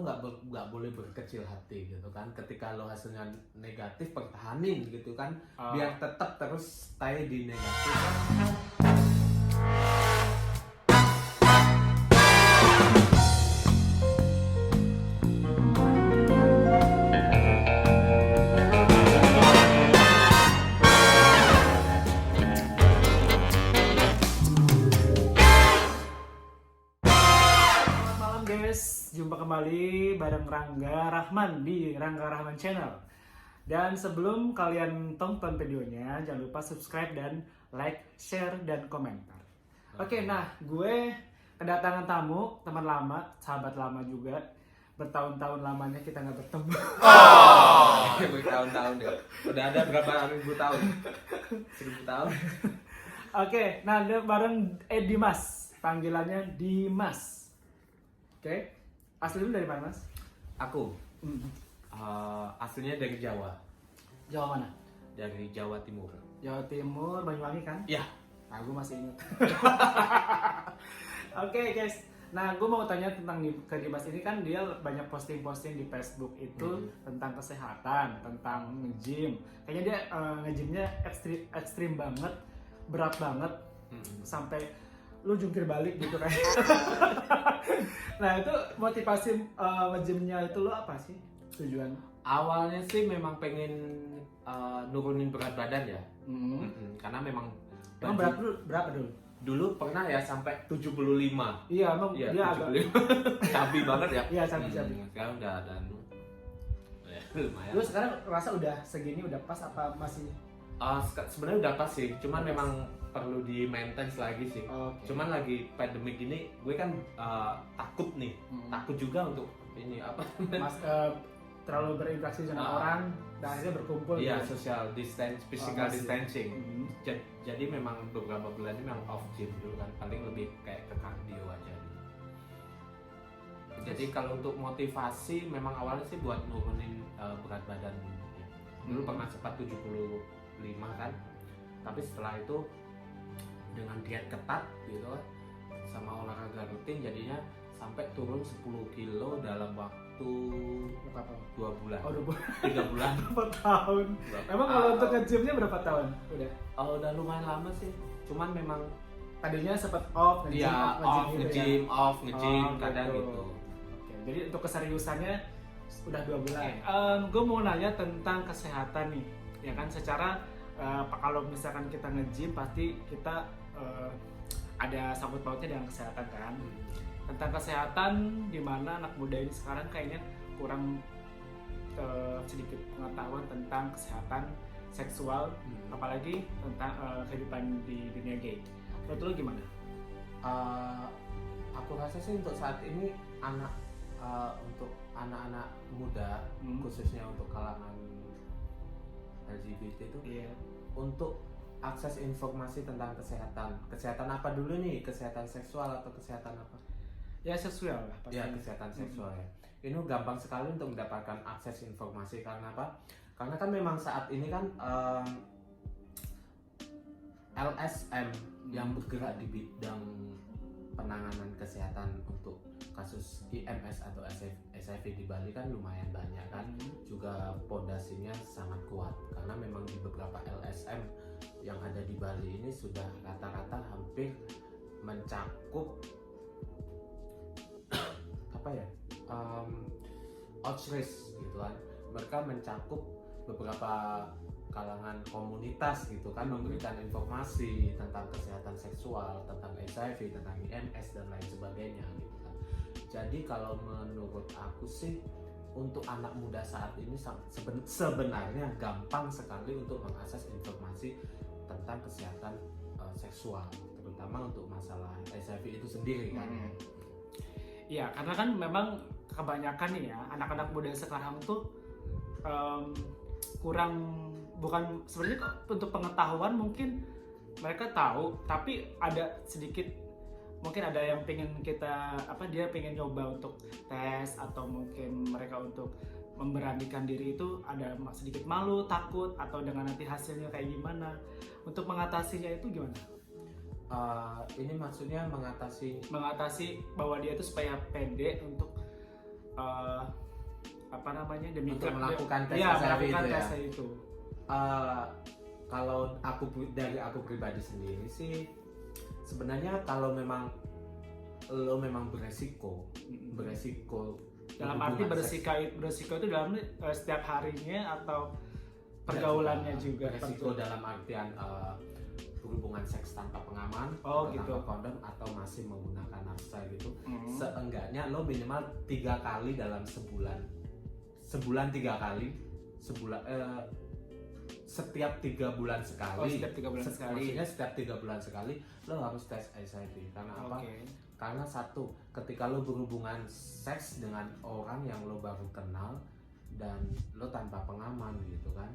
nggak boleh berkecil hati gitu kan. Ketika lo hasilnya negatif, pertahanin gitu kan, biar tetap terus stay di negatif. Jumpa kembali bareng Rangga Rahman di Rangga Rahman Channel. Dan sebelum kalian tonton videonya, jangan lupa subscribe dan like, share, dan komentar. Oke, nah gue kedatangan tamu, teman lama, sahabat lama juga. Bertahun-tahun lamanya kita nggak bertemu. Bertahun-tahun ya. Udah ada berapa ribu tahun? 1000 tahun. Oke, nah dia bareng Dimas, panggilannya Dimas. Oke. Asli lu dari mana, Mas? Aku aslinya dari Jawa. Jawa mana? Dari Jawa Timur. Jawa Timur, Banyuwangi kan? Iya. Aku masih ingat. Oke, guys. Nah, gue mau tanya tentang ke Dimas ini kan dia banyak posting-posting di Facebook itu tentang kesehatan, tentang nge-gym. Kayaknya dia nge-gymnya ekstrim banget, berat banget, sampai lu jungkir balik gitu kan. Nah itu motivasi nge-gymnya itu lu apa sih tujuan? Awalnya sih memang pengen nurunin berat badan ya. Karena memang berat dulu berapa dulu? Dulu pernah ya sampai 75. Iya, emang ya, dia 75. agak cabi banget ya. Iya, cabi. Sekarang udah ada lumayan. Lu sekarang rasa udah segini udah pas apa masih? Sebenarnya udah pas sih, cuman memang perlu di maintain lagi sih. Okay. Cuman lagi pandemic ini, gue kan takut nih, takut juga untuk ini apa? Mas terlalu berinteraksi dengan orang dan akhirnya berkumpul. Iya, gitu. social distance, physical distancing. Jadi memang beberapa bulan ini memang off gym dulu kan, paling lebih kayak ke cardio aja. Jadi kalau untuk motivasi, memang awalnya sih buat nurunin berat badan. Dulu pernah sempat 75 kan, tapi setelah itu dengan diet ketat gitu sama olahraga rutin jadinya sampai turun 10 kilo dalam waktu 2 bulan. 3 bulan. Berapa tahun? Emang kalau untuk nge-gymnya berapa tahun? Udah lumayan lama sih. Cuman memang tadinya sempat off nge-gym, kadang gitu. Oke, jadi untuk keseriusannya udah 2 bulan. Gue mau nanya tentang kesehatan nih, ya kan secara kalau misalkan kita nge-gym pasti kita ada sangkut pautnya dengan kesehatan kan. Tentang kesehatan di mana anak muda ini sekarang kayaknya kurang sedikit pengetahuan tentang kesehatan seksual, apalagi tentang kehidupan di dunia gay. Menurut lo gimana? Aku rasa sih untuk saat ini untuk anak-anak muda, khususnya untuk kalangan LGBT itu, untuk akses informasi tentang kesehatan apa dulu nih, kesehatan seksual atau kesehatan apa? Ya seksual lah pasti. Ya kesehatan seksual ya. Ini gampang sekali untuk mendapatkan akses informasi karena apa? Karena kan memang saat ini kan LSM yang bergerak di bidang penanganan kesehatan untuk kasus IMS atau HIV di Bali kan lumayan banyak kan, juga pondasinya sangat kuat karena memang di beberapa LSM yang ada di Bali ini sudah rata-rata hampir mencakup outreach gitu kan, mereka mencakup beberapa kalangan komunitas gitu kan, memberikan informasi tentang kesehatan seksual, tentang HIV, tentang IMS dan lain sebagainya gitu kan. Jadi kalau menurut aku sih untuk anak muda saat ini sebenarnya gampang sekali untuk mengakses informasi tentang kesehatan seksual, terutama untuk masalah HIV itu sendiri kan. Iya, karena kan memang kebanyakan nih ya anak-anak muda sekarang tuh bukan sebenarnya untuk pengetahuan mungkin mereka tahu, tapi ada sedikit mungkin ada yang pengen dia pengen coba untuk tes atau mungkin mereka untuk memberanikan diri itu ada sedikit malu, takut atau dengan nanti hasilnya kayak gimana. Untuk mengatasinya itu gimana? Ini maksudnya mengatasi bahwa dia itu supaya pede untuk apa namanya demi Untuk melakukan tes ya, HIV melakukan itu ya? tes itu. Kalau dari aku pribadi sendiri sih sebenarnya kalau memang lo memang beresiko Dalam arti hubungan beresiko itu dalam setiap harinya atau pergaulannya juga. beresiko dalam artian berhubungan seks tanpa pengaman Oh, atau gitu. tanpa kondom atau masih menggunakan nafsa gitu. Seenggaknya lo minimal 3 kali dalam sebulan 3 kali setiap 3 bulan sekali. Oh, setiap 3 bulan sekali. Maksudnya setiap 3 bulan sekali lo harus tes HIV. Karena apa? Oke. Karena satu, ketika lo berhubungan seks dengan orang yang lo baru kenal dan lo tanpa pengaman gitu kan,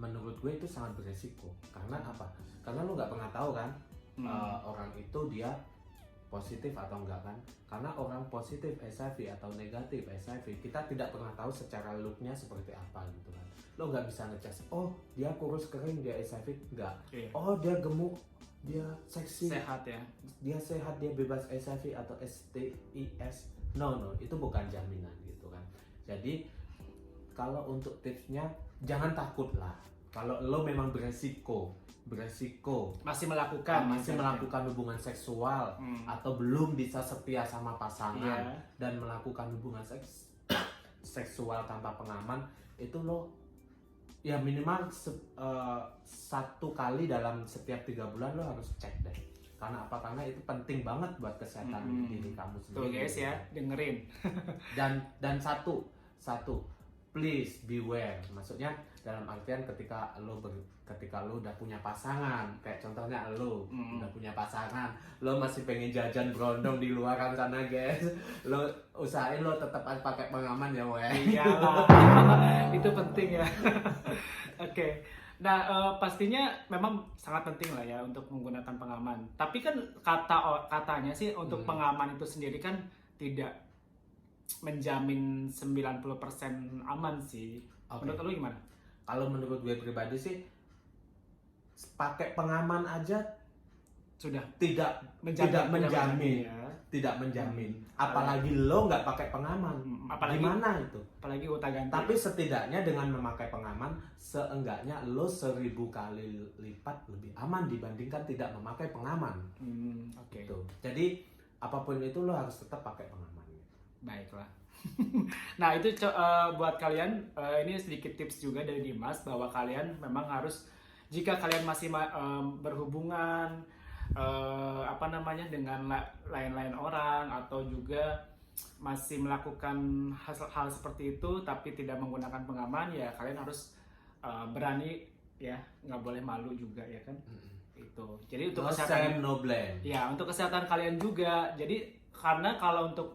menurut gue itu sangat beresiko. Karena apa? Karena lo nggak pernah tahu kan orang itu dia positif atau enggak kan. Karena orang positif HIV atau negatif HIV kita tidak pernah tahu secara looknya seperti apa gitu kan. Lo nggak bisa ngecek, oh dia kurus kering dia HIV, enggak. Iya. Oh dia gemuk, dia seksi, Sehat ya. dia sehat, dia bebas HIV atau STIs. No, itu bukan jaminan gitu kan. Jadi kalau untuk tipsnya jangan takut lah. Kalau lo memang beresiko Masih melakukan hubungan seksual atau belum bisa setia sama pasangan dan melakukan hubungan seksual tanpa pengaman, itu lo ya minimal 1 kali dalam setiap 3 bulan lo harus cek deh. Karena apa? Karena itu penting banget buat kesehatan diri kamu Tuh sendiri. guys ya, dengerin. Dan satu please beware. Maksudnya dalam artian ketika lo udah punya pasangan, kayak contohnya lo udah punya pasangan, lo masih pengen jajan berondong di luaran sana guys, lo usahain lo tetap pakai pengaman ya weh. Iyalah. Itu penting ya. Oke. Nah, pastinya memang sangat penting lah ya untuk menggunakan pengaman. Tapi kan katanya sih untuk pengaman itu sendiri kan tidak menjamin 90% aman sih. Okay. Menurut lu gimana? Kalau menurut gue pribadi sih pakai pengaman aja Sudah tidak menjamin. Apalagi lo nggak pakai pengaman. Apalagi Gimana itu? Apalagi utang-ganti. Tapi setidaknya dengan memakai pengaman, seenggaknya lo 1000 kali lipat lebih aman dibandingkan tidak memakai pengaman. Oke. Gitu. Jadi apapun itu lo harus tetap pakai pengaman. Baiklah. Nah itu buat kalian ini sedikit tips juga dari Dimas bahwa kalian memang harus, jika kalian masih berhubungan dengan lain-lain orang atau juga masih melakukan hal seperti itu tapi tidak menggunakan pengaman, ya kalian harus berani ya, nggak boleh malu juga ya kan. Itu jadi untuk kesehatan, no blame. ya untuk kesehatan kalian juga. Jadi karena kalau untuk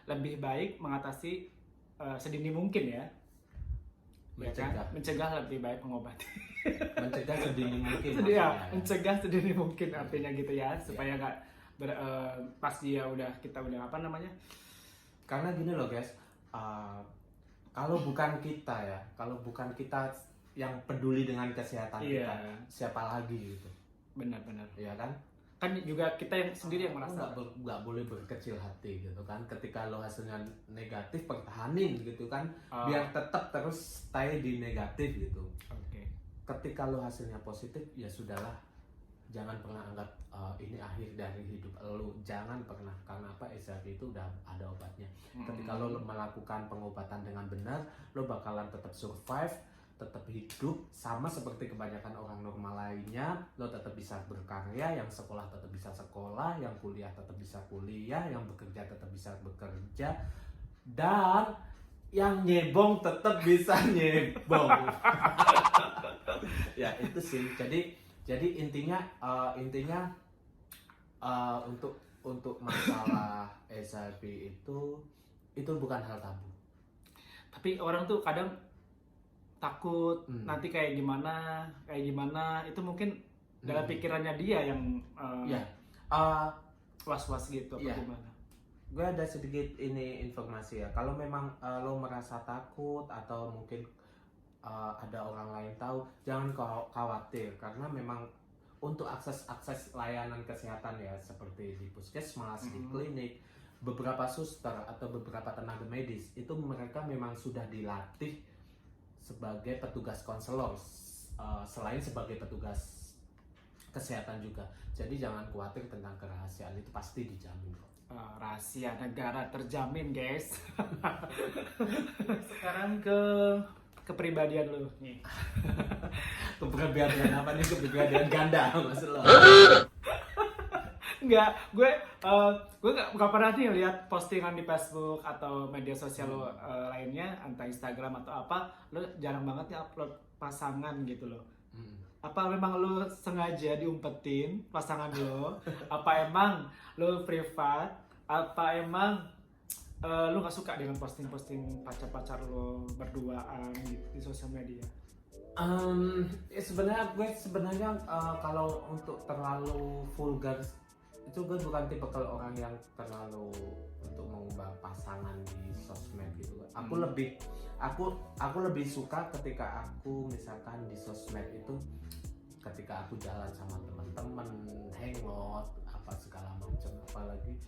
lebih baik mengatasi sedini mungkin ya. Mencegah lebih baik mengobati. Mencegah sedini mungkin. Mencegah sedini mungkin artinya gitu ya, supaya nggak pas kita udah Karena gini loh guys, kalau bukan kita yang peduli dengan kesehatan kita, siapa lagi gitu? Benar-benar. Iya kan? Kan juga kita yang sendiri yang merasa nggak boleh berkecil hati gitu kan. Ketika lo hasilnya negatif, pertahanin gitu kan, biar tetap terus stay di negatif gitu. Oke. Ketika lo hasilnya positif, ya sudahlah, jangan pernah anggap ini akhir dari hidup lo. Jangan pernah. Karena apa? HIV itu udah ada obatnya. Ketika lo melakukan pengobatan dengan benar, lo bakalan tetap survive, tetap hidup sama seperti kebanyakan orang normal lainnya. Lo tetap bisa berkarya, yang sekolah tetap bisa sekolah, yang kuliah tetap bisa kuliah, yang bekerja tetap bisa bekerja, dan yang nyebong tetap bisa nyebong. Ya itu sih. Jadi intinya untuk masalah HIV itu bukan hal tabu. Tapi orang tuh kadang takut nanti kayak gimana itu mungkin dalam pikirannya dia yang was-was gitu apa gimana. Gue ada sedikit informasi ya, kalau memang lo merasa takut atau mungkin ada orang lain tahu, jangan khawatir, karena memang untuk akses layanan kesehatan ya seperti di puskesmas, di klinik, beberapa suster atau beberapa tenaga medis itu mereka memang sudah dilatih sebagai petugas konselor, selain sebagai petugas kesehatan juga. Jadi jangan khawatir tentang kerahasiaan, itu pasti dijamin kok. Rahasia negara terjamin, guys. Sekarang ke kepribadian lu nih. Kepribadian apa nih? Kepribadian ganda maksud lo? Enggak, gue nggak pernah nih lihat postingan di Facebook atau media sosial lo lainnya, entah Instagram atau apa, lo jarang banget ya upload pasangan gitu loh. Apa memang lo sengaja diumpetin pasangan lo? Apa emang lo privat? Apa emang lo nggak suka dengan posting-posting pacar-pacar lo berduaan gitu di sosial media? Ya sebenarnya kalau untuk terlalu vulgar itu gue bukan tipe kalau orang yang terlalu untuk mengubah pasangan di sosmed gitu. Aku lebih suka ketika aku misalkan di sosmed itu ketika aku jalan sama teman-teman, hangout apa segala macam, apalagi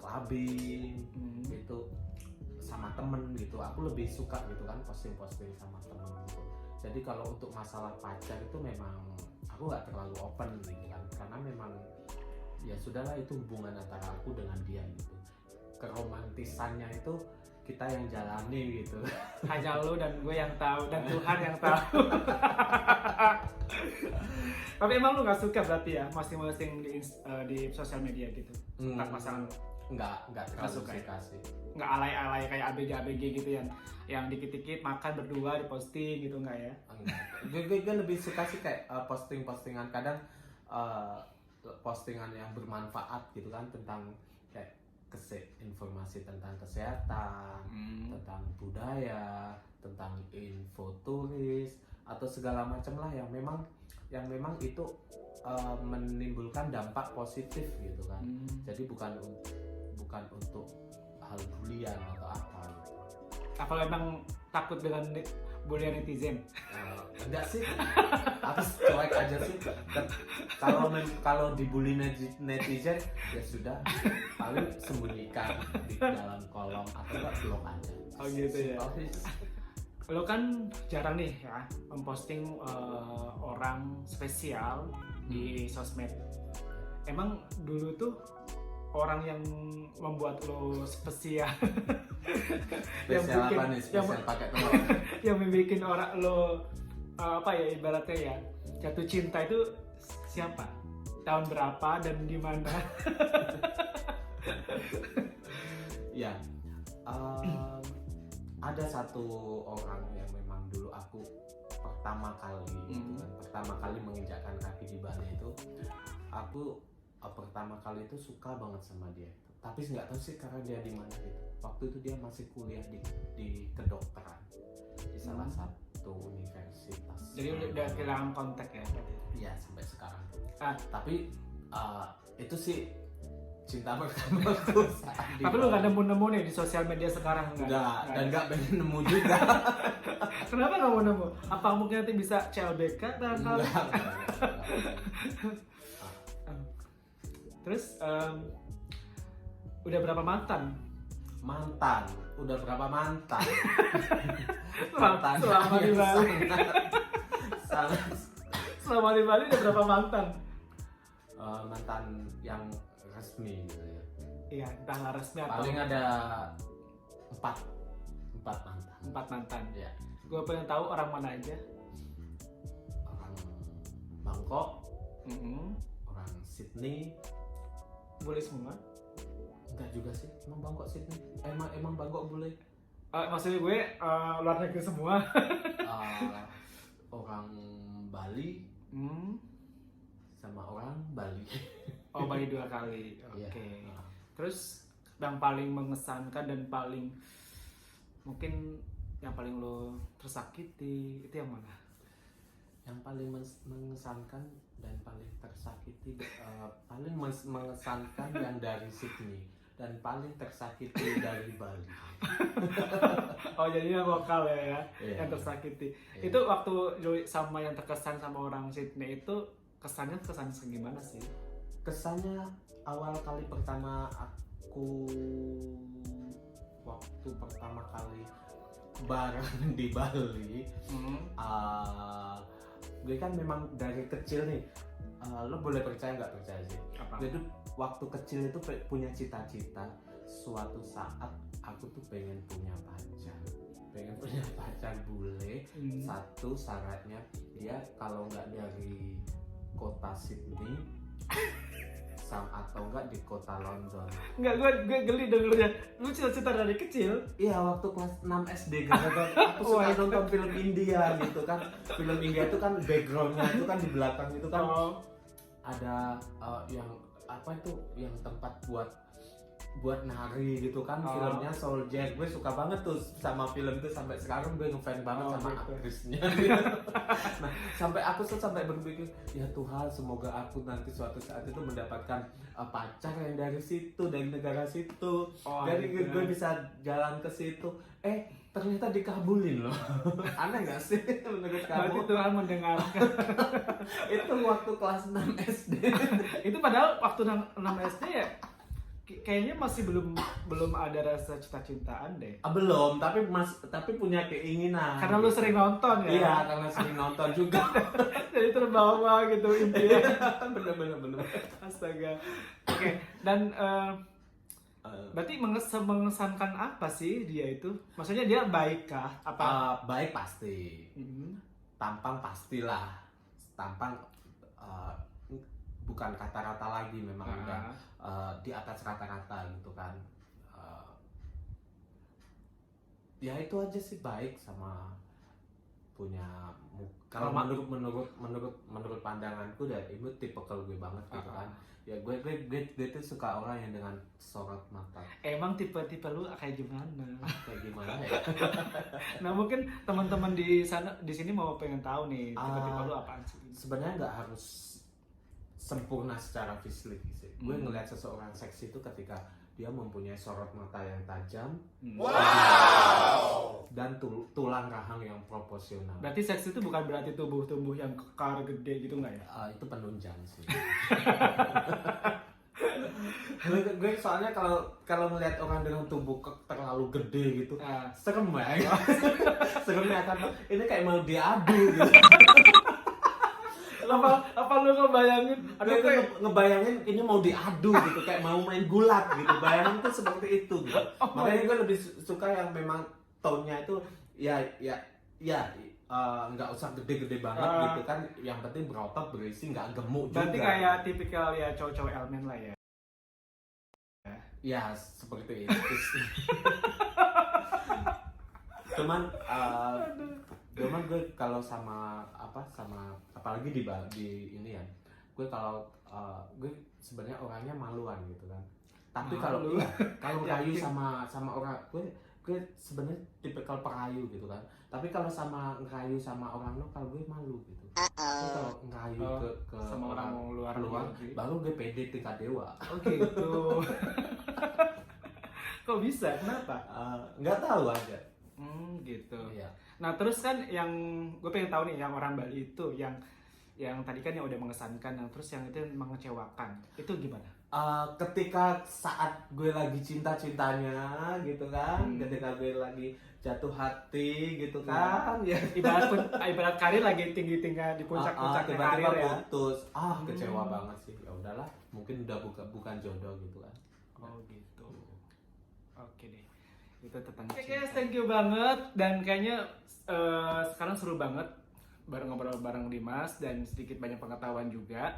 clubbing gitu sama temen gitu. Aku lebih suka gitu kan posting-posting sama temen gitu. Jadi kalau untuk masalah pacar itu memang aku nggak terlalu open gitu kan, karena memang ya sudahlah, itu hubungan antara aku dengan dia gitu. Keromantisannya itu kita yang jalani gitu. Hanya lu dan gue yang tahu dan Tuhan yang tahu. Tapi emang lu nggak suka berarti ya masing-masing di sosial media gitu tentang pasangan lu? Nggak terlalu suka sih. Nggak alay-alay kayak ABG gitu yang dikit-dikit makan berdua diposting gitu, nggak ya? Gue lebih suka sih kayak posting-postingan, kadang postingan yang bermanfaat gitu kan, tentang kayak informasi tentang kesehatan, tentang budaya, tentang info turis atau segala macam lah yang memang itu menimbulkan dampak positif gitu kan. Jadi bukan untuk hal bulian atau apa gitu. Apa emang takut dengan bulian netizen? Enggak sih, aku cuek aja sih. Kalau dibully netizen ya sudah, paling sembunyikan di dalam kolom atau enggak blok aja. Oh gitu ya. Lo kan jarang nih ya memposting orang spesial di sosmed. Emang dulu tuh orang yang membuat lo spesial spesial apa nih? Spesial pakai telur yang membuat orang lo apa ya ibaratnya ya jatuh cinta itu siapa? Tahun berapa dan di mana? Ya, ada satu orang yang memang dulu aku pertama kali menginjakkan kaki di Bali itu, aku pertama kali itu suka banget sama dia. Tapi nggak tahu sih karena dia di mana gitu. Waktu itu dia masih kuliah di kedokteran di salah satu universitas. Jadi udah kehilangan kontak ya berarti? Iya, sampai sekarang. Tapi itu sih cinta pertama aku. Tapi lu nggak nemu nih di sosial media sekarang? Enggak, dan nggak pengen nemu juga. Kenapa nggak mau nemu? Apa mungkin nanti bisa CLBK dan hal? Terus udah berapa mantan? Udah berapa mantan? Selama di Bali. Selama di Bali udah berapa mantan? Mantan yang resmi gitu ya. Iya, entahlah resmi atau paling ada 4 mantan. 4 mantan. Ya. Gue pengen tahu orang mana aja. Orang Bangkok, orang Sydney. Boleh semua? Enggak juga sih, emang Bangkok Sydney. Emang Bangkok boleh. Maksudnya gue luar negeri semua. Orang Bali sama orang Bali. Oh, Bali 2 kali. Oke. Okay. Terus yang paling mengesankan dan paling mungkin yang paling lo tersakiti itu yang mana? Yang paling mengesankan dan paling tersakiti paling mengesankan yang dari Sydney dan paling tersakiti dari Bali. Oh, jadinya vokal ya, yeah. Yang tersakiti. Yeah. Itu waktu sama yang terkesan sama orang Sydney itu kesan gimana sih? Kesannya awal kali pertama waktu pertama kali bareng di Bali, gue kan memang dari kecil nih, lo boleh percaya nggak percaya sih, gue tuh waktu kecil itu punya cita-cita suatu saat aku tuh pengen punya pacar bule. Satu syaratnya dia kalau nggak dari kota Sydney atau enggak di kota London. Enggak, gue geli dengernya. Lu cita-cita dari kecil? Iya, waktu kelas 6 SD gara-gara aku suka nonton film India gitu kan. Film India itu kan backgroundnya itu kan di belakang itu kan ada yang apa itu, yang tempat buat nari gitu kan. Filmnya Soldier, gue suka banget tuh sama film itu, sampai sekarang gue ngefans banget sama aktrisnya. Nah, sampai aku tuh sampai berpikir, ya Tuhan, semoga aku nanti suatu saat itu mendapatkan pacar yang dari situ, dari negara situ, dari gue bisa jalan ke situ. Ternyata dikabulin loh. Aneh gak sih menurut kamu? Berarti Tuhan mendengarkan. Itu waktu kelas 6 SD. Itu padahal waktu 6 SD ya kayaknya masih belum ada rasa cinta-cintaan deh. Belum, tapi punya keinginan. Karena lu sering nonton ya? Iya, karena sering nonton juga. Jadi terbawa gitu impian. Bener. Astaga. Oke, dan berarti mengesankan apa sih dia itu? Maksudnya dia baik kah? Apa? Baik pasti. Tampang pastilah. Tampang bukan kata-kata lagi, memang udah di atas rata-rata gitu kan. Ya itu aja sih, baik sama punya kalau menurut pandanganku dan itu tipikal gue banget gitu kan. Ya gue tuh suka orang yang dengan sorot mata. Emang tipe-tipe lu kayak gimana? Kayak gimana ya? Nah, mungkin teman-teman di sini mau pengen tahu nih, tipe-tipe lu apaan sih? Sebenarnya nggak harus sempurna secara fisik sih. Gue ngelihat seseorang seksi itu ketika dia mempunyai sorot mata yang tajam, dan tulang rahang yang proporsional. Berarti seks itu bukan berarti tubuh yang kekar gede gitu nggak ya? Itu penunjang sih. Gue soalnya kalau ngelihat orang dengan tubuh terlalu gede gitu, serem ya. Seremnya kan ini kayak mau diadu gitu. apa lu ngebayangin? Ngebayangin ini mau diadu gitu, kayak mau main gulat gitu. Bayangin tuh seperti itu gitu. Makanya gue lebih suka yang memang tone-nya itu ya nggak usah gede-gede banget gitu kan. Yang penting berotot, berisi, nggak gemuk juga. Berarti kayak tipikal ya cowok-cowok elemen lah ya. Ya seperti itu sih. Cuman gue kalau sama apalagi di ini ya, gue kalau gue sebenarnya orangnya maluan gitu kan. Tapi kalau ngerayu sama orang, gue sebenarnya tipikal perayu gitu kan. Tapi kalau sama ngerayu sama orang lokal, gue malu gitu. Gue kalau ngerayu ke sama orang luar baru gue pede tingkat dewa. Oke, gitu. Kok bisa? Kenapa? Nggak tahu aja. Gitu. Iya. Nah, terus kan yang gue pengen tahu nih, yang orang Bali itu yang tadi kan yang udah mengesankan, yang terus yang itu mengecewakan, itu gimana? Ketika saat gue lagi cinta-cintanya gitu kan, ketika gue lagi jatuh hati gitu kan, ya ibarat karir lagi tinggi-tinggi di puncak-puncak tiba-tiba karir ya. putus, kecewa banget sih. Ya udahlah, mungkin udah bukan jodoh gitu kan. Oh gitu. Oke deh, itu tentang cinta. Guys, thank you banget, dan kayaknya sekarang seru banget ngobrol bareng Dimas dan sedikit banyak pengetahuan juga.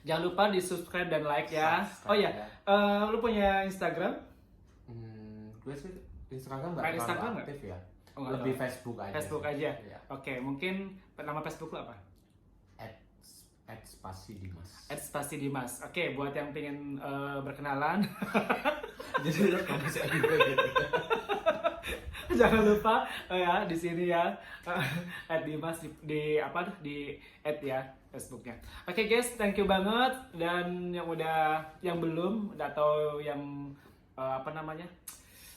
Jangan lupa di subscribe dan like ya. Oh iya, lu punya Instagram? Gue sih Instagram nggak terlalu aktif ya. Lebih Facebook aja. Facebook aja. Ya. Oke, mungkin nama Facebook lu apa? @spasidimas. Oke, buat yang pengen berkenalan. Jadi lo kamu sih juga gitu. Jangan lupa ya di sini ya @dimas di ya Facebooknya. Oke guys, thank you banget, dan yang belum atau yang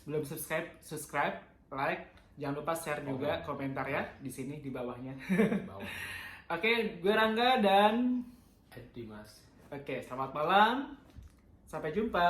belum subscribe, like, jangan lupa share juga, komentar ya di sini di bawahnya. Oke, gue Rangga dan Dimas. Oke, selamat malam. Sampai jumpa.